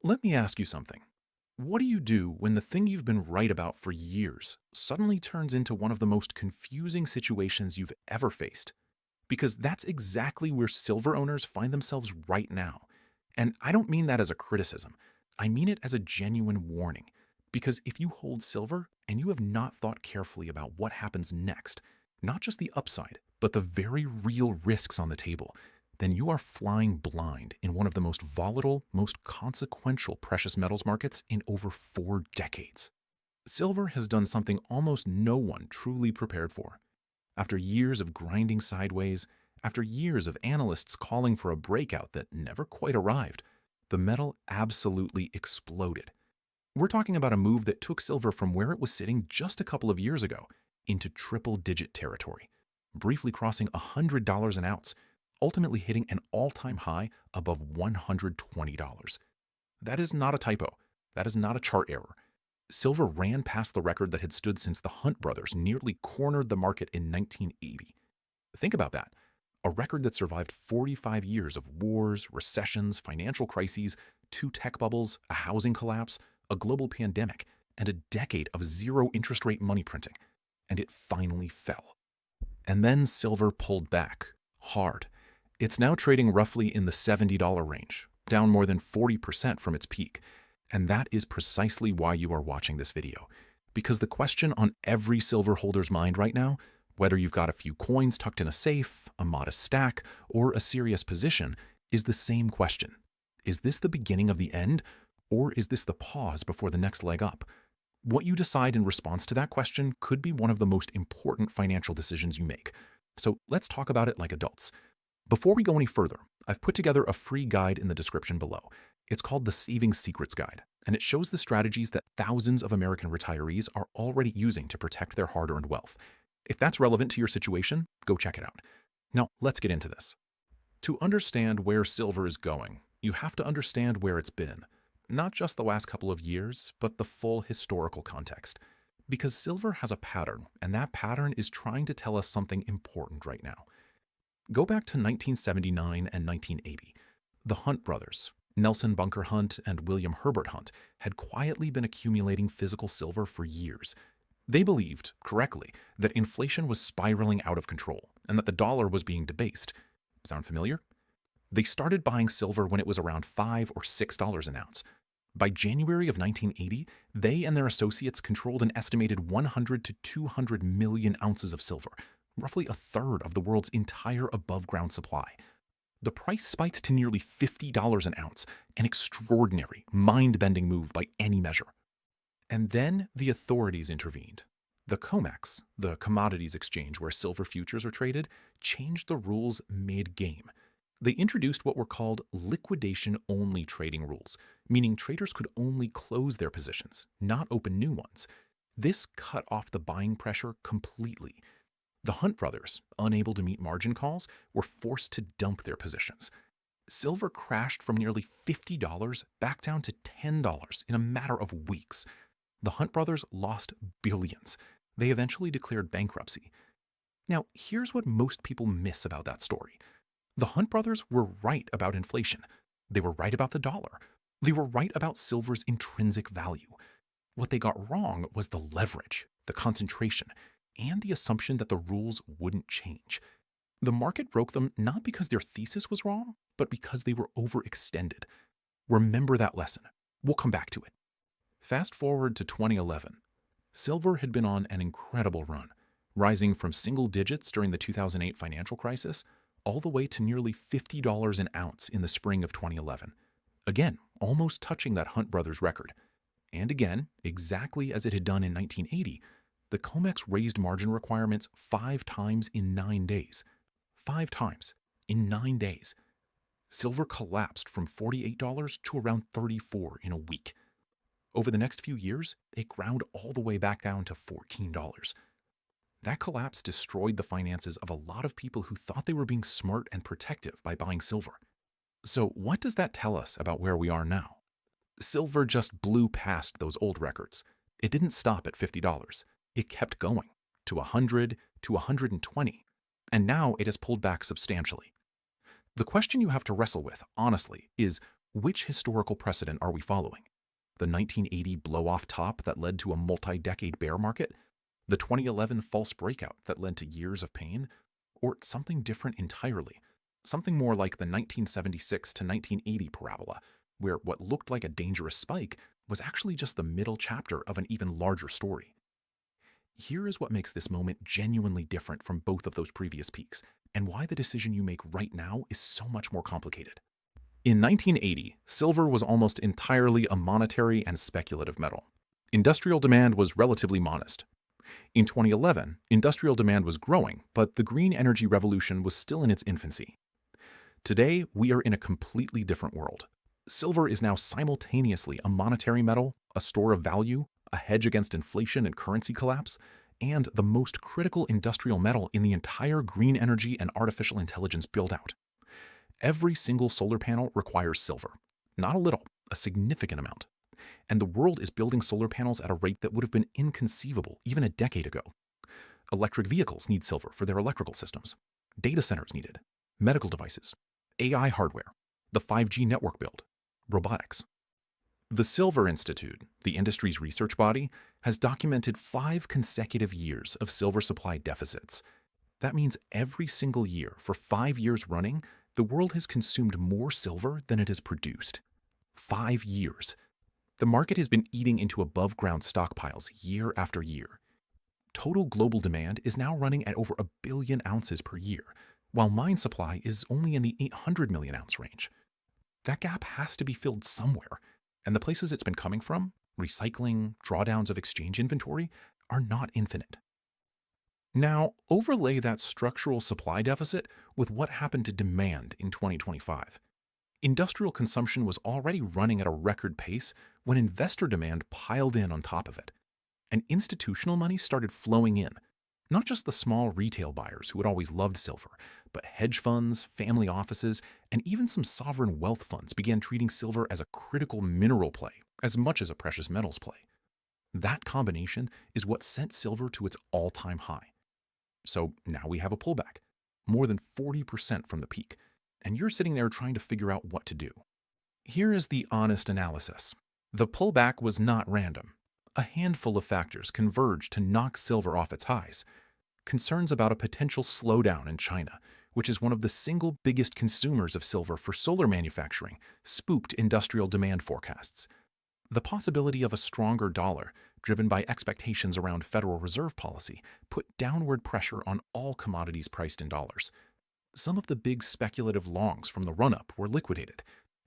Let me ask you something. What do you do when the thing you've been right about for years suddenly turns into one of the most confusing situations you've ever faced? Because that's exactly where silver owners find themselves right now. And I don't mean that as a criticism, I mean it as a genuine warning. Because if you hold silver and you have not thought carefully about what happens next, not just the upside, but the very real risks on the table, then you are flying blind in one of the most volatile, most consequential precious metals markets in over 4 decades. Silver has done something almost no one truly prepared for. After years of grinding sideways, after years of analysts calling for a breakout that never quite arrived, the metal absolutely exploded. We're talking about a move that took silver from where it was sitting just a couple of years ago into triple digit territory, briefly crossing $100 an ounce, ultimately hitting an all time high above $120. That is not a typo. That is not a chart error. Silver ran past the record that had stood since the Hunt brothers nearly cornered the market in 1980. Think about that. A record that survived 45 years of wars, recessions, financial crises, two tech bubbles, a housing collapse, a global pandemic, and a decade of zero interest rate money printing. And it finally fell. And then silver pulled back, hard. It's now trading roughly in the $70 range, down more than 40% from its peak. And that is precisely why you are watching this video. Because the question on every silver holder's mind right now, whether you've got a few coins tucked in a safe, a modest stack, or a serious position, is the same question. Is this the beginning of the end, or is this the pause before the next leg up? What you decide in response to that question could be one of the most important financial decisions you make. So let's talk about it like adults. Before we go any further, I've put together a free guide in the description below. It's called the Saving Secrets Guide, and it shows the strategies that thousands of American retirees are already using to protect their hard-earned wealth. If that's relevant to your situation, go check it out. Now, let's get into this. To understand where silver is going, you have to understand where it's been. Not just the last couple of years, but the full historical context. Because silver has a pattern, and that pattern is trying to tell us something important right now. Go back to 1979 and 1980. The Hunt brothers, Nelson Bunker Hunt and William Herbert Hunt, had quietly been accumulating physical silver for years. They believed, correctly, that inflation was spiraling out of control and that the dollar was being debased. Sound familiar? They started buying silver when it was around $5 or $6 an ounce. By January of 1980, they and their associates controlled an estimated 100 to 200 million ounces of silver, roughly a third of the world's entire above-ground supply. The price spiked to nearly $50 an ounce, an extraordinary, mind-bending move by any measure. And then the authorities intervened. The COMEX, the commodities exchange where silver futures are traded, changed the rules mid-game. They introduced what were called liquidation-only trading rules, meaning traders could only close their positions, not open new ones. This cut off the buying pressure completely. The Hunt brothers, unable to meet margin calls, were forced to dump their positions. Silver crashed from nearly $50 back down to $10 in a matter of weeks. The Hunt brothers lost billions. They eventually declared bankruptcy. Now, here's what most people miss about that story. The Hunt brothers were right about inflation. They were right about the dollar. They were right about silver's intrinsic value. What they got wrong was the leverage, the concentration, and the assumption that the rules wouldn't change. The market broke them not because their thesis was wrong, but because they were overextended. Remember that lesson. We'll come back to it. Fast forward to 2011. Silver had been on an incredible run, rising from single digits during the 2008 financial crisis all the way to nearly $50 an ounce in the spring of 2011. Again, almost touching that Hunt brothers record. And again, exactly as it had done in 1980, the COMEX raised margin requirements 5 times in 9 days. 5 times in 9 days. Silver collapsed from $48 to around $34 in a week. Over the next few years, it ground all the way back down to $14. That collapse destroyed the finances of a lot of people who thought they were being smart and protective by buying silver. So what does that tell us about where we are now? Silver just blew past those old records. It didn't stop at $50. It kept going to 100 to 120, and now it has pulled back substantially. The question you have to wrestle with, honestly, is Which historical precedent are we following? The 1980 blow-off top that led to a multi-decade bear market? The 2011 false breakout that led to years of pain? Or something different entirely? Something more like the 1976 to 1980 parabola, where what looked like a dangerous spike was actually just the middle chapter of an even larger story. Here is what makes this moment genuinely different from both of those previous peaks, and why the decision you make right now is so much more complicated. In 1980, silver was almost entirely a monetary and speculative metal. Industrial demand was relatively modest. In 2011, industrial demand was growing, but the green energy revolution was still in its infancy. Today, we are in a completely different world. Silver is now simultaneously a monetary metal, a store of value, a hedge against inflation and currency collapse, and the most critical industrial metal in the entire green energy and artificial intelligence build-out. Every single solar panel requires silver. Not a little, a significant amount. And the world is building solar panels at a rate that would have been inconceivable even a decade ago. Electric vehicles need silver for their electrical systems. Data centers need it. Medical devices. AI hardware. The 5G network build. Robotics. The Silver Institute, the industry's research body, has documented 5 consecutive years of silver supply deficits. That means every single year for 5 years running, the world has consumed more silver than it has produced. 5 years. The market has been eating into above-ground stockpiles year after year. Total global demand is now running at over 1 billion ounces per year, while mine supply is only in the 800 million ounce range. That gap has to be filled somewhere, and the places it's been coming from, recycling, drawdowns of exchange inventory, are not infinite. Now, overlay that structural supply deficit with what happened to demand in 2025. Industrial consumption was already running at a record pace when investor demand piled in on top of it. And institutional money started flowing in. Not just the small retail buyers who had always loved silver, but hedge funds, family offices, and even some sovereign wealth funds began treating silver as a critical mineral play as much as a precious metals play. That combination is what sent silver to its all-time high. So now we have a pullback, more than 40% from the peak, and you're sitting there trying to figure out what to do. Here is the honest analysis. The pullback was not random. A handful of factors converged to knock silver off its highs. Concerns about a potential slowdown in China, which is one of the single biggest consumers of silver for solar manufacturing, spooked industrial demand forecasts. The possibility of a stronger dollar, driven by expectations around Federal Reserve policy, put downward pressure on all commodities priced in dollars. Some of the big speculative longs from the run-up were liquidated,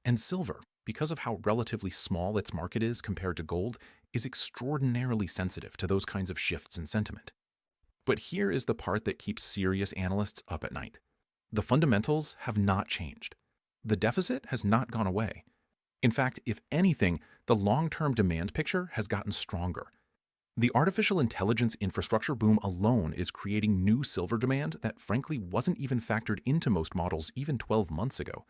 and silver, because of how relatively small its market is compared to gold, is extraordinarily sensitive to those kinds of shifts in sentiment. But here is the part that keeps serious analysts up at night. The fundamentals have not changed. The deficit has not gone away. In fact, if anything, the long-term demand picture has gotten stronger. The artificial intelligence infrastructure boom alone is creating new silver demand that frankly wasn't even factored into most models even 12 months ago.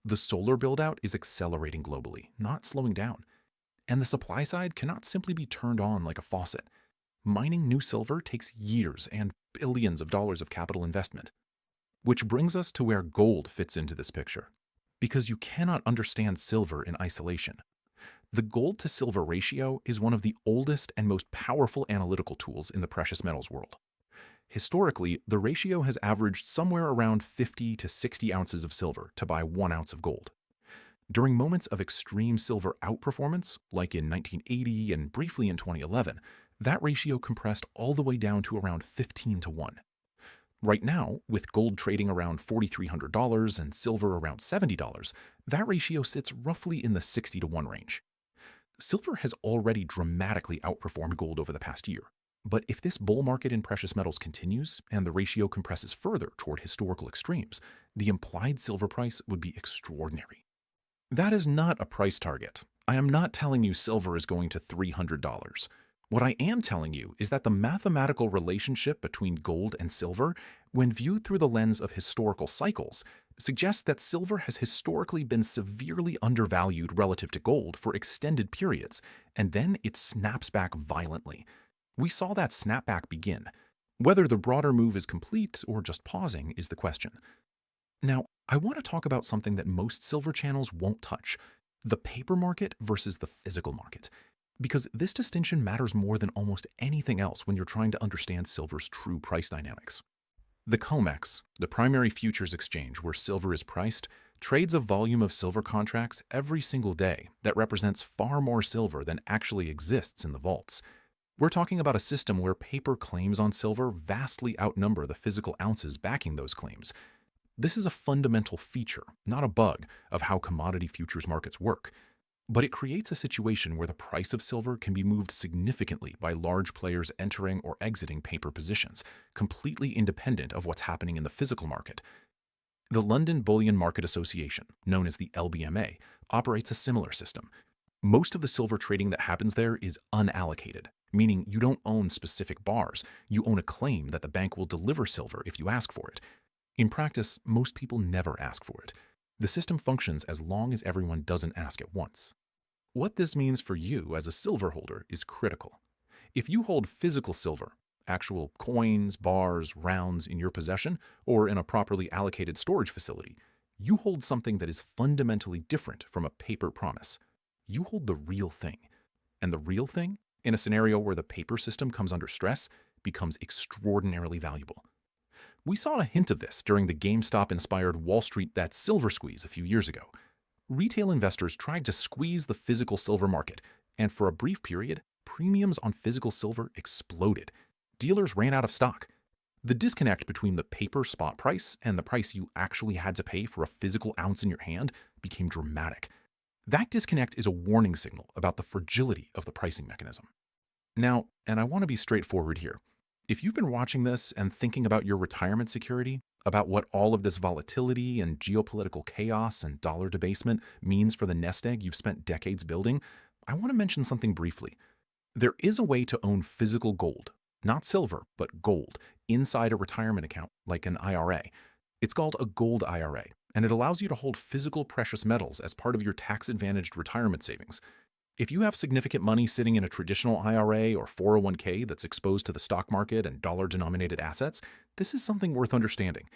The solar build-out is accelerating globally, not slowing down. And the supply side cannot simply be turned on like a faucet. Mining new silver takes years and billions of dollars of capital investment. Which brings us to where gold fits into this picture. Because you cannot understand silver in isolation. The gold-to-silver ratio is one of the oldest and most powerful analytical tools in the precious metals world. Historically, the ratio has averaged somewhere around 50 to 60 ounces of silver to buy 1 ounce of gold. During moments of extreme silver outperformance, like in 1980 and briefly in 2011, that ratio compressed all the way down to around 15 to 1. Right now, with gold trading around $4,300 and silver around $70, that ratio sits roughly in the 60 to 1 range. Silver has already dramatically outperformed gold over the past year. But if this bull market in precious metals continues and the ratio compresses further toward historical extremes, the implied silver price would be extraordinary. That is not a price target. I am not telling you silver is going to $300. What I am telling you is that the mathematical relationship between gold and silver, when viewed through the lens of historical cycles, suggests that silver has historically been severely undervalued relative to gold for extended periods, and then it snaps back violently. We saw that snapback begin. Whether the broader move is complete or just pausing is the question. Now, I want to talk about something that most silver channels won't touch: the paper market versus the physical market. Because this distinction matters more than almost anything else when you're trying to understand silver's true price dynamics. The COMEX, the primary futures exchange where silver is priced, trades a volume of silver contracts every single day that represents far more silver than actually exists in the vaults. We're talking about a system where paper claims on silver vastly outnumber the physical ounces backing those claims. This is a fundamental feature, not a bug, of how commodity futures markets work. But it creates a situation where the price of silver can be moved significantly by large players entering or exiting paper positions, completely independent of what's happening in the physical market. The London Bullion Market Association, known as the LBMA, operates a similar system. Most of the silver trading that happens there is unallocated, meaning you don't own specific bars, you own a claim that the bank will deliver silver if you ask for it. In practice, most people never ask for it. The system functions as long as everyone doesn't ask at once. What this means for you as a silver holder is critical. If you hold physical silver, actual coins, bars, rounds in your possession, or in a properly allocated storage facility, you hold something that is fundamentally different from a paper promise. You hold the real thing. And the real thing, in a scenario where the paper system comes under stress, becomes extraordinarily valuable. We saw a hint of this during the GameStop-inspired Wall Street That Silver squeeze a few years ago. Retail investors tried to squeeze the physical silver market, and for a brief period, premiums on physical silver exploded. Dealers ran out of stock. The disconnect between the paper spot price and the price you actually had to pay for a physical ounce in your hand became dramatic. That disconnect is a warning signal about the fragility of the pricing mechanism. Now, and I want to be straightforward here, if you've been watching this and thinking about your retirement security, about what all of this volatility and geopolitical chaos and dollar debasement means for the nest egg you've spent decades building, I want to mention something briefly. There is a way to own physical gold, not silver, but gold, inside a retirement account like an IRA. It's called a gold IRA, and it allows you to hold physical precious metals as part of your tax-advantaged retirement savings. If you have significant money sitting in a traditional IRA or 401k that's exposed to the stock market and dollar-denominated assets, this is something worth understanding.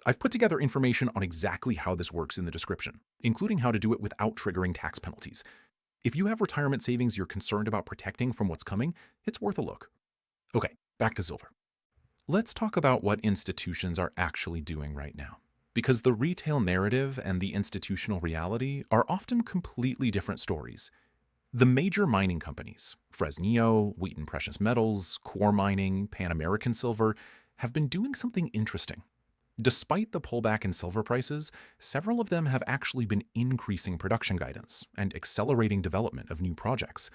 I've put together information on exactly how this works in the description, including how to do it without triggering tax penalties. If you have retirement savings you're concerned about protecting from what's coming, it's worth a look. Okay, back to silver. Let's talk about what institutions are actually doing right now, because the retail narrative and the institutional reality are often completely different stories. The major mining companies, Fresnillo, Wheaton Precious Metals, Core Mining, Pan American Silver, have been doing something interesting. Despite the pullback in silver prices, several of them have actually been increasing production guidance and accelerating development of new projects.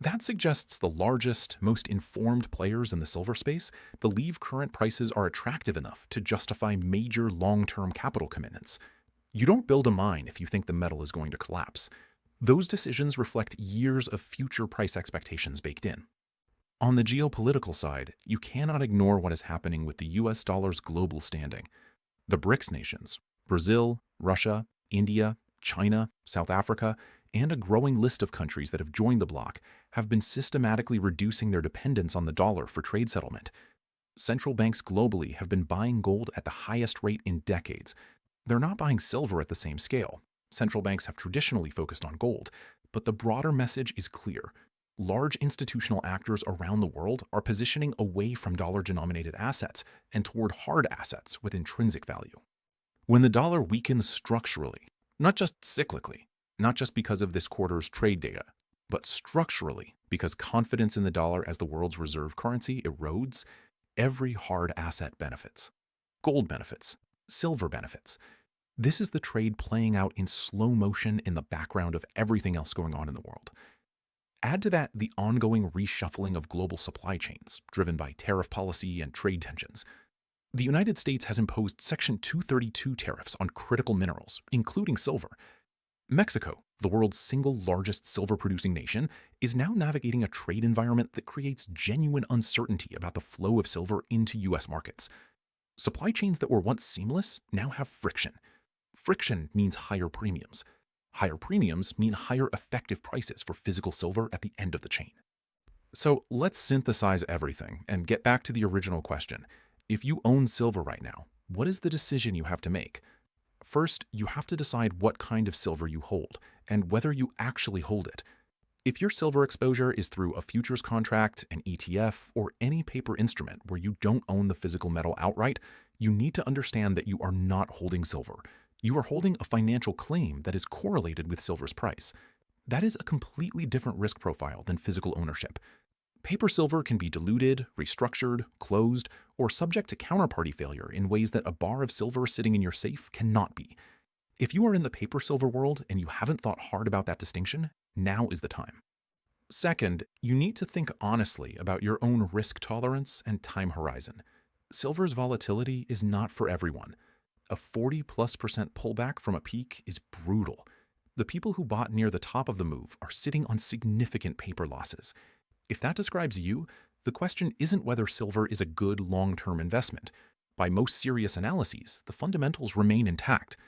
That suggests the largest, most informed players in the silver space believe current prices are attractive enough to justify major long-term capital commitments. You don't build a mine if you think the metal is going to collapse. Those decisions reflect years of future price expectations baked in. On the geopolitical side, you cannot ignore what is happening with the US dollar's global standing. The BRICS nations, Brazil, Russia, India, China, South Africa, and a growing list of countries that have joined the bloc, have been systematically reducing their dependence on the dollar for trade settlement. Central banks globally have been buying gold at the highest rate in decades. They're not buying silver at the same scale. Central banks have traditionally focused on gold, but the broader message is clear. Large institutional actors around the world are positioning away from dollar-denominated assets and toward hard assets with intrinsic value. When the dollar weakens structurally, not just cyclically, not just because of this quarter's trade data, but structurally because confidence in the dollar as the world's reserve currency erodes, every hard asset benefits. Gold benefits, silver benefits. This is the trade playing out in slow motion in the background of everything else going on in the world. Add to that the ongoing reshuffling of global supply chains, driven by tariff policy and trade tensions. The United States has imposed Section 232 tariffs on critical minerals, including silver. Mexico, the world's single largest silver-producing nation, is now navigating a trade environment that creates genuine uncertainty about the flow of silver into U.S. markets. Supply chains that were once seamless now have friction. Friction means higher premiums. Higher premiums mean higher effective prices for physical silver at the end of the chain. So let's synthesize everything and get back to the original question. If you own silver right now, what is the decision you have to make? First, you have to decide what kind of silver you hold and whether you actually hold it. If your silver exposure is through a futures contract, an ETF, or any paper instrument where you don't own the physical metal outright, you need to understand that you are not holding silver. You are holding a financial claim that is correlated with silver's price. That is a completely different risk profile than physical ownership. Paper silver can be diluted, restructured, closed, or subject to counterparty failure in ways that a bar of silver sitting in your safe cannot be. If you are in the paper silver world and you haven't thought hard about that distinction, now is the time. Second, you need to think honestly about your own risk tolerance and time horizon. Silver's volatility is not for everyone. A 40+% pullback from a peak is brutal. The people who bought near the top of the move are sitting on significant paper losses. If that describes you, the question isn't whether silver is a good long-term investment. By most serious analyses, the fundamentals remain intact.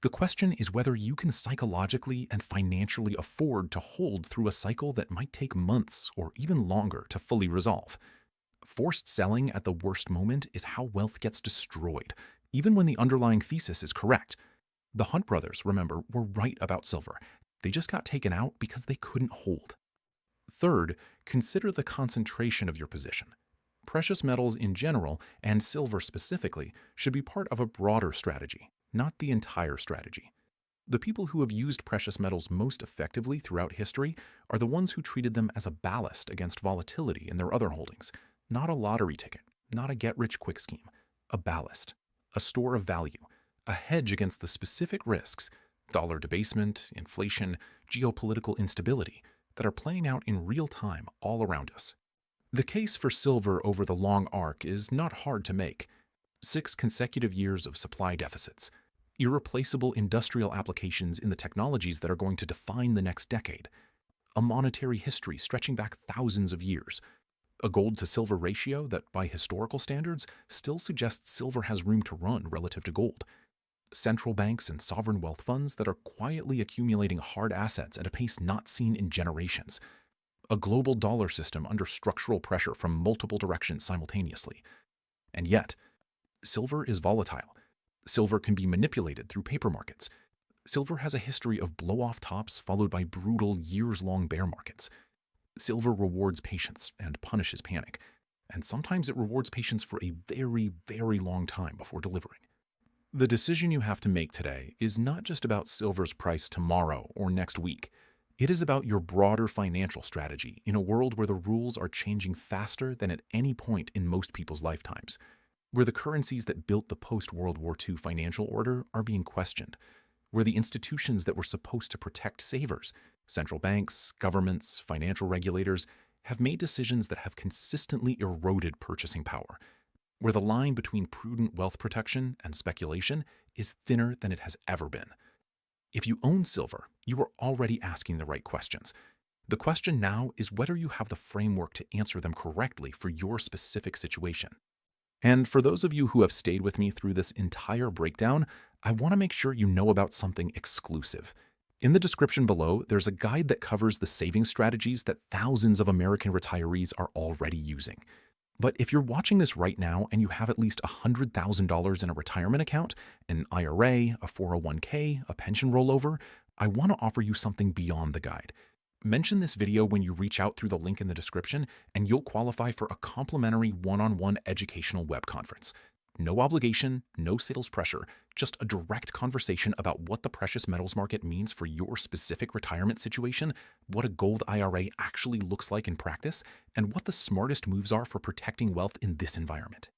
The question is whether you can psychologically and financially afford to hold through a cycle that might take months or even longer to fully resolve. Forced selling at the worst moment is how wealth gets destroyed, even when the underlying thesis is correct. The Hunt brothers, remember, were right about silver. They just got taken out because they couldn't hold. Third, consider the concentration of your position. Precious metals in general, and silver specifically, should be part of a broader strategy, not the entire strategy. The people who have used precious metals most effectively throughout history are the ones who treated them as a ballast against volatility in their other holdings, not a lottery ticket, not a get-rich-quick scheme, a ballast, a store of value, a hedge against the specific risks, dollar debasement, inflation, geopolitical instability, that are playing out in real time all around us. The case for silver over the long arc is not hard to make. 6 consecutive years of supply deficits, irreplaceable industrial applications in the technologies that are going to define the next decade, a monetary history stretching back thousands of years, a gold to silver ratio that, by historical standards, still suggests silver has room to run relative to gold, central banks and sovereign wealth funds that are quietly accumulating hard assets at a pace not seen in generations, a global dollar system under structural pressure from multiple directions simultaneously. And yet, silver is volatile. Silver can be manipulated through paper markets. Silver has a history of blow-off tops followed by brutal years-long bear markets. Silver rewards patience and punishes panic, and sometimes it rewards patience for a very, very long time before delivering. The decision you have to make today is not just about silver's price tomorrow or next week. It is about your broader financial strategy in a world where the rules are changing faster than at any point in most people's lifetimes, where the currencies that built the post-World War II financial order are being questioned, where the institutions that were supposed to protect savers, central banks, governments, financial regulators, have made decisions that have consistently eroded purchasing power, where the line between prudent wealth protection and speculation is thinner than it has ever been. If you own silver, you are already asking the right questions. The question now is whether you have the framework to answer them correctly for your specific situation. And for those of you who have stayed with me through this entire breakdown, I want to make sure you know about something exclusive. In the description below, there's a guide that covers the saving strategies that thousands of American retirees are already using. But if you're watching this right now and you have at least $100,000 in a retirement account, an IRA, a 401k, a pension rollover, I want to offer you something beyond the guide. Mention this video when you reach out through the link in the description, and you'll qualify for a complimentary one-on-one educational web conference. No obligation, no sales pressure, just a direct conversation about what the precious metals market means for your specific retirement situation, what a gold IRA actually looks like in practice, and what the smartest moves are for protecting wealth in this environment.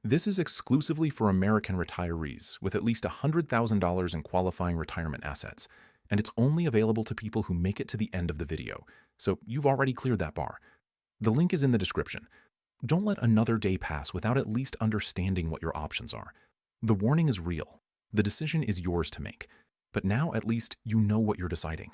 This is exclusively for American retirees with at least $100,000 in qualifying retirement assets, and it's only available to people who make it to the end of the video, so you've already cleared that bar. The link is in the description. Don't let another day pass without at least understanding what your options are. The warning is real. The decision is yours to make. But now at least you know what you're deciding.